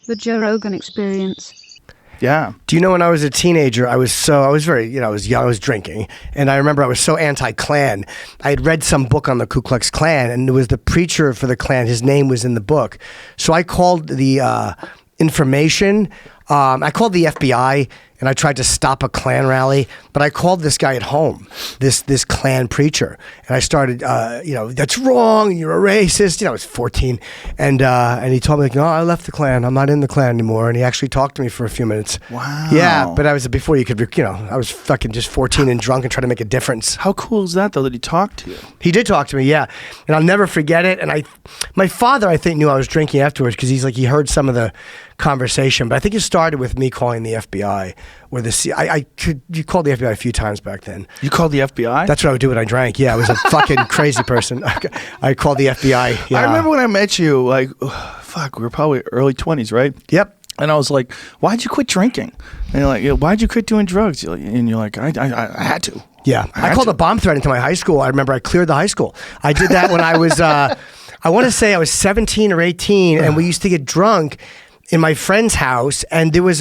The Joe Rogan Experience. Yeah. Do you know when I was a teenager, I was very, I was young, I was drinking, and I remember I was so anti-Klan. I had read some book on the Ku Klux Klan, and it was the preacher for the Klan. His name was in the book. So I called the information. I called the FBI, and I tried to stop a Klan rally, but I called this guy at home, this Klan preacher, and I started, that's wrong, you're a racist. I was 14, and he told me, like, no, I left the Klan, I'm not in the Klan anymore, and he actually talked to me for a few minutes. Wow. Yeah, but I was before you could, I was fucking just 14 and drunk and trying to make a difference. How cool is that, though, that he talked to you? He did talk to me, yeah, and I'll never forget it. And my father, I think, knew I was drinking afterwards because he heard some of the conversation, but I think it started with me calling the FBI or you called the FBI a few times back then. You called the FBI? That's what I would do when I drank. Yeah, I was a fucking crazy person. I called the FBI. Yeah. I remember when I met you, we were probably early 20s, right? Yep. And I was like, why'd you quit drinking? And you're like, why'd you quit doing drugs? And you're like, I had to. Yeah. I called a bomb threat into my high school. I remember I cleared the high school. I did that when I was, I want to say I was 17 or 18, and we used to get drunk in my friend's house, and there was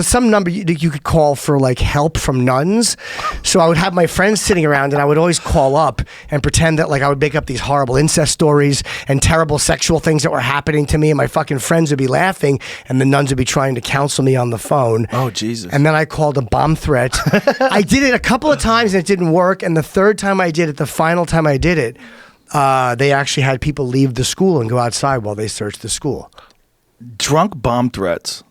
some number you could call for like help from nuns. So I would have my friends sitting around, and I would always call up and pretend that like I would make up these horrible incest stories and terrible sexual things that were happening to me, and my fucking friends would be laughing, and the nuns would be trying to counsel me on the phone. Oh, Jesus. And then I called a bomb threat. I did it a couple of times and it didn't work, and the third time I did it, the final time I did it, they actually had people leave the school and go outside while they searched the school. Drunk bomb threats.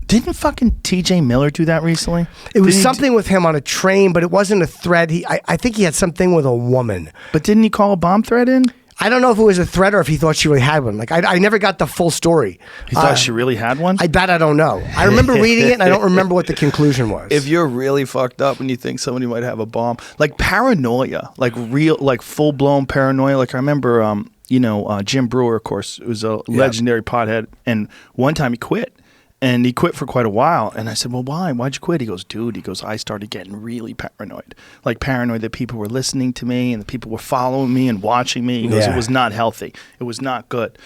Didn't fucking TJ Miller do that recently? It was something with him on a train, but it wasn't a threat. I think he had something with a woman. But didn't he call a bomb threat in? I don't know if it was a threat or if he thought she really had one. Like I never got the full story. He thought she really had one? I don't know. I remember reading it, and I don't remember what the conclusion was. If you're really fucked up and you think somebody might have a bomb, like paranoia, like real, like full blown paranoia. Like I remember, Jim Brewer, of course, was a legendary pothead, and one time he quit. And he quit for quite a while. And I said, well, why? Why'd you quit? He goes, dude, I started getting really paranoid. Like paranoid that people were listening to me and the people were following me and watching me. He goes, it was not healthy. It was not good.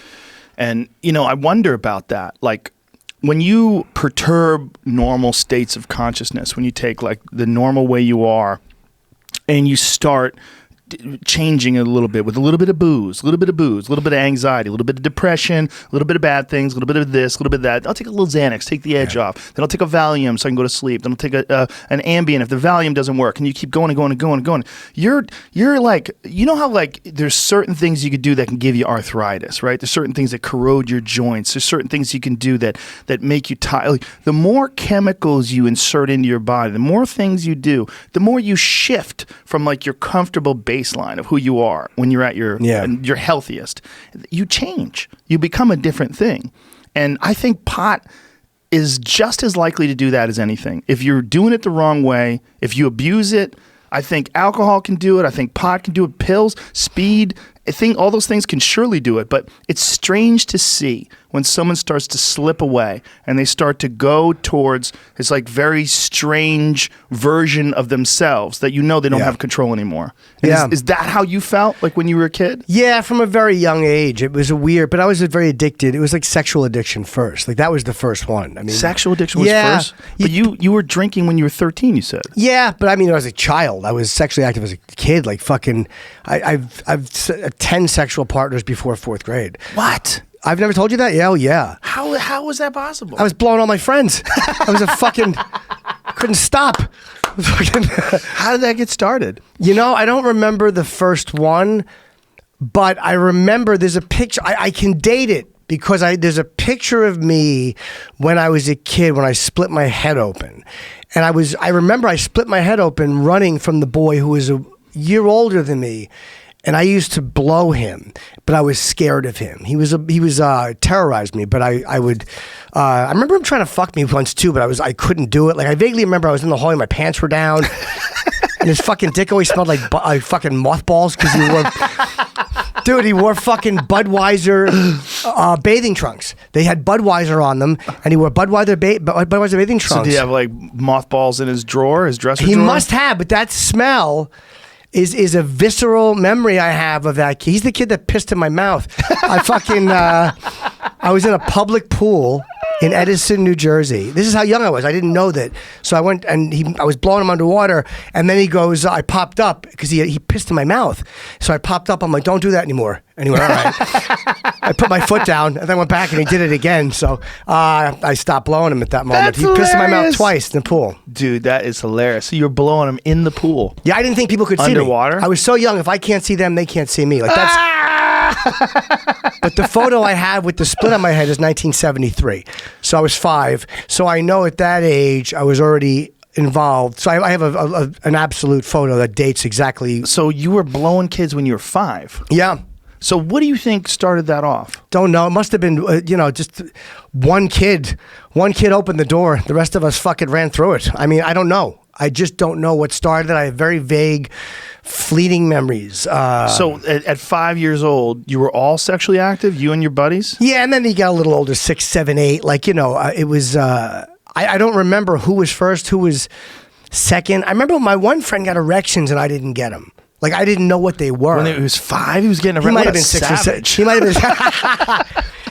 And, I wonder about that. Like when you perturb normal states of consciousness, when you take like the normal way you are and you start changing it a little bit with a little bit of booze, a little bit of anxiety, a little bit of depression, a little bit of bad things, a little bit of this, a little bit of that. I'll take a little Xanax, take the edge off. Then I'll take a Valium so I can go to sleep. Then I'll take an Ambien if the Valium doesn't work. And you keep going and going and going and going. You're like, you know how like there's certain things you could do that can give you arthritis, right? There's certain things that corrode your joints. There's certain things you can do that make you tired. Like, the more chemicals you insert into your body, the more things you do, the more you shift from like your comfortable baseline of who you are when you're at your healthiest. You change. You become a different thing. And I think pot is just as likely to do that as anything. If you're doing it the wrong way, if you abuse it, I think alcohol can do it. I think pot can do it. Pills, speed, I think all those things can surely do it. But it's strange to see when someone starts to slip away and they start to go towards this like very strange version of themselves that they don't have control anymore. And is that how you felt like when you were a kid? Yeah, from a very young age. It was but I was very addicted. It was like sexual addiction first. Like that was the first one. I mean, sexual addiction was first? But you were drinking when you were 13, you said. Yeah, but I mean, I was a child. I was sexually active as a kid. Like fucking, I've 10 sexual partners before 4th grade. What? I've never told you that? Yeah, oh yeah. How was that possible? I was blowing all my friends. I was a fucking, couldn't stop. How did that get started? I don't remember the first one, but I remember there's a picture. I can date it because there's a picture of me when I was a kid when I split my head open. And I remember I split my head open running from the boy who was a year older than me. And I used to blow him, but I was scared of him. He was terrorized me, but I remember him trying to fuck me once too, but I couldn't do it. Like I vaguely remember I was in the hallway, my pants were down, and his fucking dick always smelled like fucking mothballs because he wore fucking Budweiser bathing trunks. They had Budweiser on them, and he wore Budweiser bathing trunks. So did he have like mothballs in his drawer, his dresser drawer? He must have, but that smell is a visceral memory I have of that kid. He's the kid that pissed in my mouth. I was in a public pool in Edison, New Jersey. This is how young I was. I didn't know that. So I went and I was blowing him underwater, and then he goes, I popped up because he pissed in my mouth. So I popped up. I'm like, don't do that anymore. Anyway, all right. I put my foot down and then went back and he did it again. So I stopped blowing him at that moment. That's He pissed in my mouth hilarious. twice in the pool. Dude, that is hilarious. So you're blowing them in the pool. Yeah, I didn't think people could see Underwater? me. I was so young. If I can't see them, they can't see me. Like that's. But the photo I have with the split on my head is 1973. So I was 5. So I know at that age I was already involved. So I have an absolute photo that dates exactly. So you were blowing kids when you were 5. Yeah. So what do you think started that off? Don't know. It must have been, just one kid. One kid opened the door. The rest of us fucking ran through it. I mean, I don't know. I just don't know what started it. I have very vague, fleeting memories. So at 5 years old, you were all sexually active, you and your buddies? Yeah, and then he got a little older, 6, 7, 8. Like, it was, I don't remember who was first, who was second. I remember my one friend got erections and I didn't get them. Like, I didn't know what they were. When he was 5, he was getting He around. might have been 6 or 7. He might have been.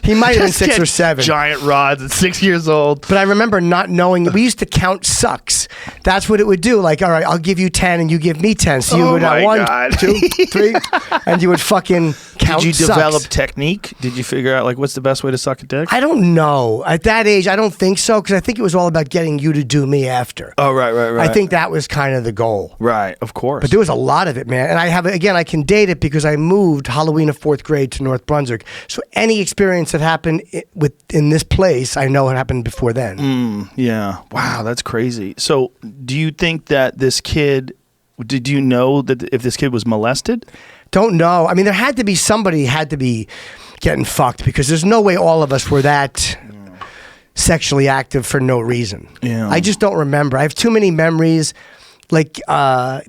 He might have been 6 or 7. Giant rods at 6 years old. But I remember not knowing. We used to count sucks. That's what it would do. Like, all right, I'll give you 10 and you give me 10. So you would have 1, 2, 3, and you would fucking count. Did you sucks. develop technique? Did you figure out like what's the best way to suck a dick? I don't know. At that age, I don't think so because I think it was all about getting you to do me after. Oh, right. I think that was kind of the goal. Right, of course. But there was a lot of it, man. And I can date it because I moved Halloween of 4th grade to North Brunswick. So any experience that happened in this place, I know it happened before then. Yeah. Wow, that's crazy. So do you think that this kid, did you know that if this kid was molested? Don't know. I mean, there had to be somebody had to be getting fucked because there's no way all of us were that sexually active for no reason. Yeah. I just don't remember. I have too many memories. Like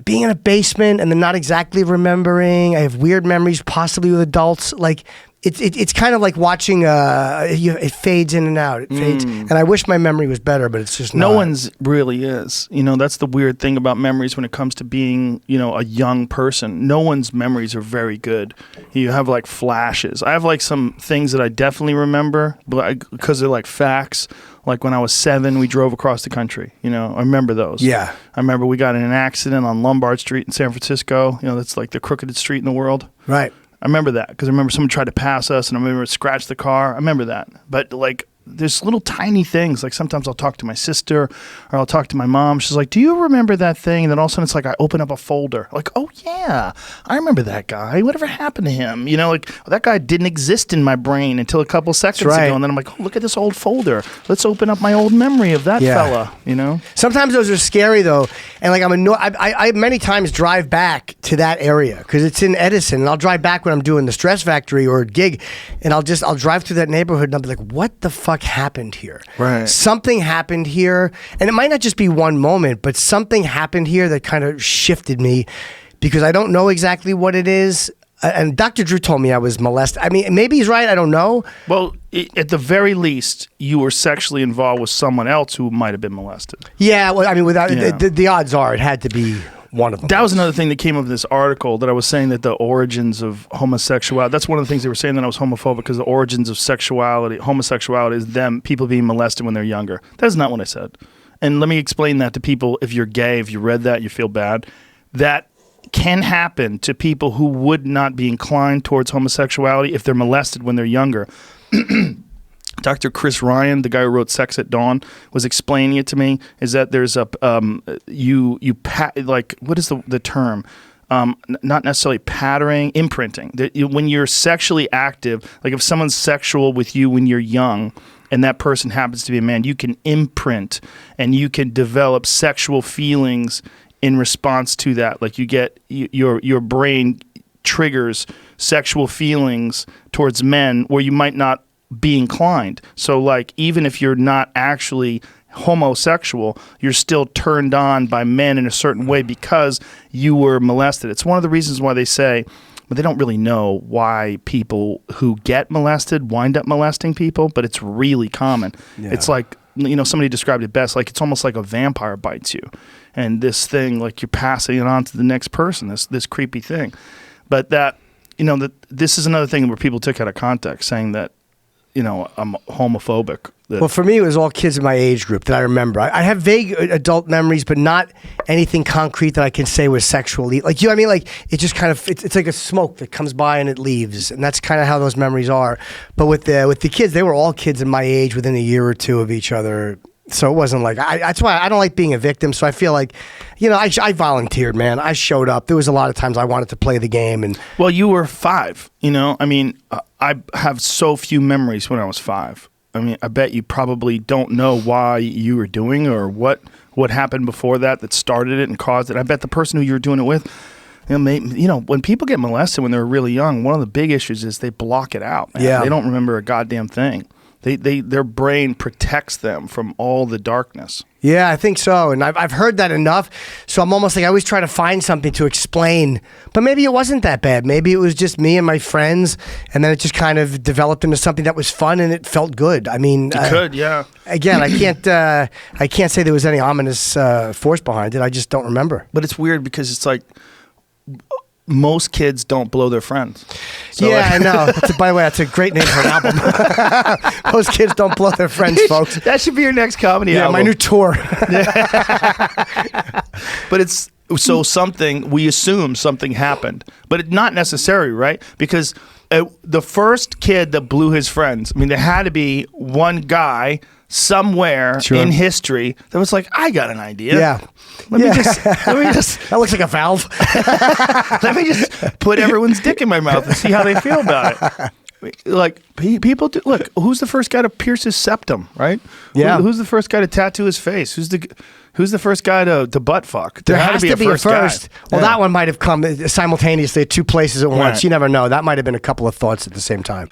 being in a basement and then not exactly remembering. I have weird memories, possibly with adults. Like it's kind of like watching. It fades in and out. It fades, and I wish my memory was better, but it's just not. No one's really is. That's the weird thing about memories when it comes to being, a young person. No one's memories are very good. You have like flashes. I have like some things that I definitely remember, but because they're like facts. Like when I was 7, we drove across the country. I remember those. Yeah. I remember we got in an accident on Lombard Street in San Francisco. That's like the crookedest street in the world. Right. I remember that because I remember someone tried to pass us and I remember it scratched the car. I remember that. But like there's little tiny things. Like sometimes I'll talk to my sister or I'll talk to my mom. She's like, do you remember that thing? And then all of a sudden it's like I open up a folder. Like, oh yeah, I remember that guy. Whatever happened to him? Like that guy didn't exist in my brain until a couple seconds ago. And then I'm like, oh, look at this old folder. Let's open up my old memory of that fella, Sometimes those are scary though. And like I'm annoyed. I many times drive back to that area because it's in Edison and I'll drive back when I'm doing the Stress Factory or a gig and I'll drive through that neighborhood and I'll be like, what the fuck happened here? Right. Something happened here, and it might not just be one moment, but something happened here that kind of shifted me because I don't know exactly what it is. And Dr. Drew told me I was molested. I mean, maybe he's right. I don't know. Well, at the very least, you were sexually involved with someone else who might have been molested. Yeah. Well, I mean, without the odds are it had to be one of them. That was another thing that came up in this article that I was saying that the origins of homosexuality, that's one of the things they were saying that I was homophobic because the origins of homosexuality is people being molested when they're younger. That's not what I said. And let me explain that to people. If you're gay, if you read that, you feel bad. That can happen to people who would not be inclined towards homosexuality if they're molested when they're younger. Dr. Chris Ryan, the guy who wrote Sex at Dawn, was explaining it to me. Is that there's a what is the term? Not necessarily patterning, imprinting. When you're sexually active, like if someone's sexual with you when you're young, and that person happens to be a man, you can imprint and you can develop sexual feelings in response to that. Like you get your brain triggers sexual feelings towards men where you might not be inclined. So like even if you're not actually homosexual, you're still turned on by men in a certain way because you were molested. It's one of the reasons why they say, but they don't really know why people who get molested wind up molesting people, but it's really common. Yeah. It's like, somebody described it best, like it's almost like a vampire bites you. And this thing, like you're passing it on to the next person, this creepy thing. But that, this is another thing where people took out of context, saying that I'm homophobic. Well, for me, it was all kids in my age group that I remember. I have vague adult memories, but not anything concrete that I can say was sexually. Like, you know what I mean? Like, it just kind of, it's like a smoke that comes by and it leaves. And that's kind of how those memories are. But with the kids, they were all kids in my age within a year or two of each other. So it wasn't like, that's why I don't like being a victim. So I feel like, I volunteered, man. I showed up. There was a lot of times I wanted to play the game. And well, you were 5, I mean, I have so few memories when I was 5. I mean, I bet you probably don't know why you were doing or what happened before that started it and caused it. I bet the person who you were doing it with, when people get molested when they're really young, one of the big issues is they block it out, man. Yeah. They don't remember a goddamn thing. Their brain protects them from all the darkness. Yeah, I think so. And I've heard that enough. So I'm almost like I always try to find something to explain. But maybe it wasn't that bad. Maybe it was just me and my friends. And then it just kind of developed into something that was fun and it felt good. I mean, it could, yeah. Again, I can't say there was any ominous force behind it. I just don't remember. But it's weird because it's like most kids don't blow their friends. So yeah, I know. By the way, that's a great name for an album. Most kids don't blow their friends, folks. That should be your next comedy album. Yeah, my new tour. But it's so we assume something happened, but it's not necessary, right? Because the first kid that blew his friends, I mean, there had to be one guy somewhere in history that was like, I got an idea. Yeah. Let me just that looks like a valve. Let me just put everyone's dick in my mouth and see how they feel about it. Like, people do. Look, who's the first guy to pierce his septum, right? Yeah. Who's the first guy to tattoo his face? Who's the first guy to butt fuck? There has to be a first. Guy. Well, Yeah. that one might have come simultaneously at two places at once. Right. You never know. That might have been a couple of thoughts at the same time.